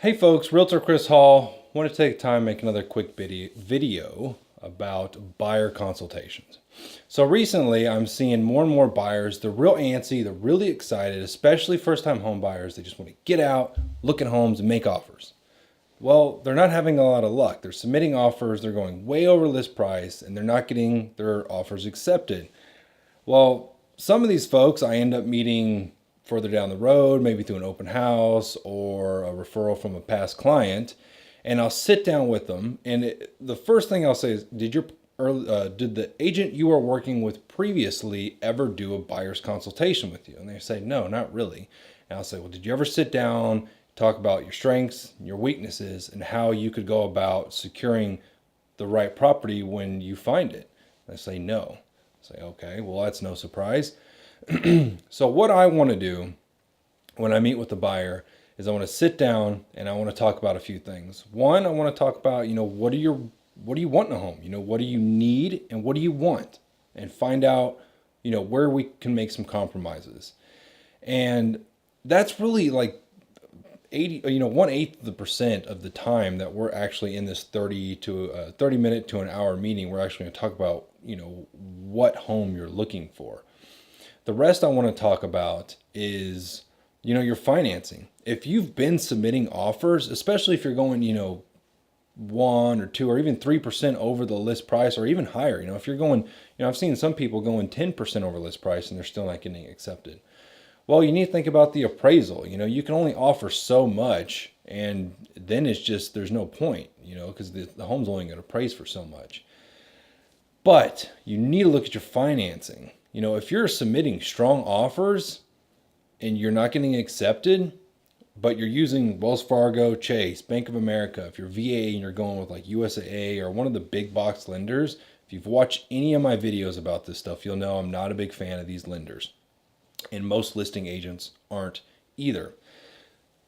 Hey folks, Realtor Chris Hall. Want to take time and make another quick video about buyer consultations. So recently I'm seeing more and more buyers, they're real antsy, they're really excited, especially first-time home buyers. They just want to get out, look at homes and make offers. Well, they're not having a lot of luck. They're submitting offers, they're going way over list price, and they're not getting their offers accepted. Well, some of these folks I end up meeting further down the road, maybe through an open house or a referral from a past client, and I'll sit down with them. And the first thing I'll say is, did the agent you were working with previously ever do a buyer's consultation with you? And they say, no, not really. And I'll say, well, did you ever sit down, talk about your strengths, your weaknesses, and how you could go about securing the right property when you find it? And they say, no. I say, okay, well, that's no surprise. So what I want to do when I meet with the buyer is I want to sit down and I want to talk about a few things. One, I want to talk about, what do you want in a home? What do you need and what do you want? And find out, where we can make some compromises. And that's really like 1/8 of the percent of the time that we're actually in this 30 minute to an hour meeting. We're actually going to talk about, what home you're looking for. The rest I want to talk about is, your financing. If you've been submitting offers, especially if you're going, 1 or 2 or even 3% over the list price or even higher, if you're going, I've seen some people going 10% over list price and they're still not getting accepted. Well, you need to think about the appraisal. You can only offer so much and then it's just, there's no point, because the home's only going to appraise for so much. But you need to look at your financing. If you're submitting strong offers and you're not getting accepted, but you're using Wells Fargo, Chase, Bank of America, if you're VA and you're going with like USAA or one of the big box lenders, if you've watched any of my videos about this stuff, you'll know I'm not a big fan of these lenders. And most listing agents aren't either.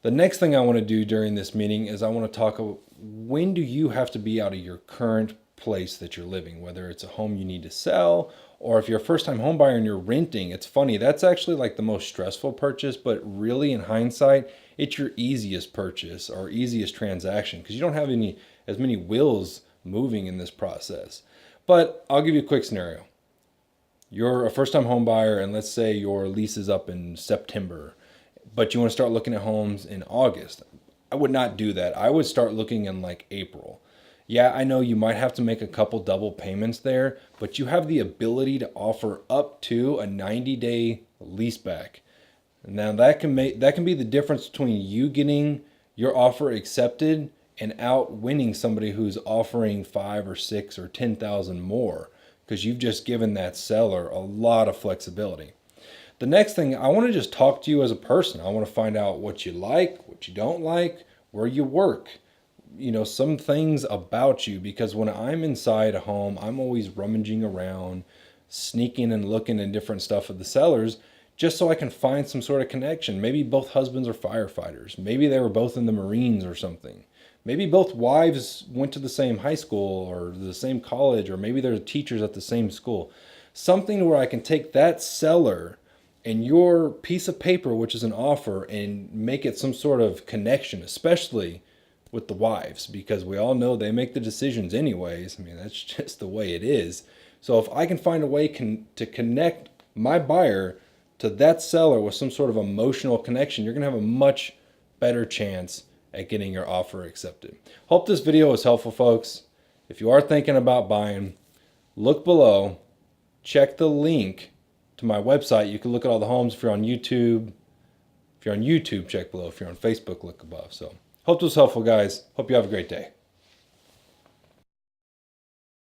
The next thing I want to do during this meeting is I want to talk about, when do you have to be out of your current place that you're living, whether it's a home you need to sell, or if you're a first-time home buyer and you're renting. It's funny, that's actually like the most stressful purchase, but really in hindsight, it's your easiest purchase or easiest transaction because you don't have as many wheels moving in this process. But I'll give you a quick scenario. You're a first-time home buyer and let's say your lease is up in September, but you want to start looking at homes in August. I would not do that. I would start looking in like April. Yeah, I know you might have to make a couple double payments there, but you have the ability to offer up to a 90-day lease back. Now that can be the difference between you getting your offer accepted and out winning somebody who's offering 5 or 6 or 10,000 more, because you've just given that seller a lot of flexibility. The next thing, I want to just talk to you as a person. I want to find out what you like, what you don't like, where you work. Some things about you, because when I'm inside a home, I'm always rummaging around, sneaking and looking at different stuff of the sellers, just so I can find some sort of connection. Maybe both husbands are firefighters. Maybe they were both in the Marines or something. Maybe both wives went to the same high school or the same college, or maybe they're teachers at the same school. Something where I can take that seller and your piece of paper, which is an offer, and make it some sort of connection, especially with the wives, because we all know they make the decisions anyways. I mean, that's just the way it is. So if I can find a way to connect my buyer to that seller with some sort of emotional connection, you're going to have a much better chance at getting your offer accepted. Hope this video was helpful, folks. If you are thinking about buying, look below, check the link to my website. You can look at all the homes. If you're on YouTube, check below. If you're on Facebook, look above. So hope this was helpful, guys. Hope you have a great day.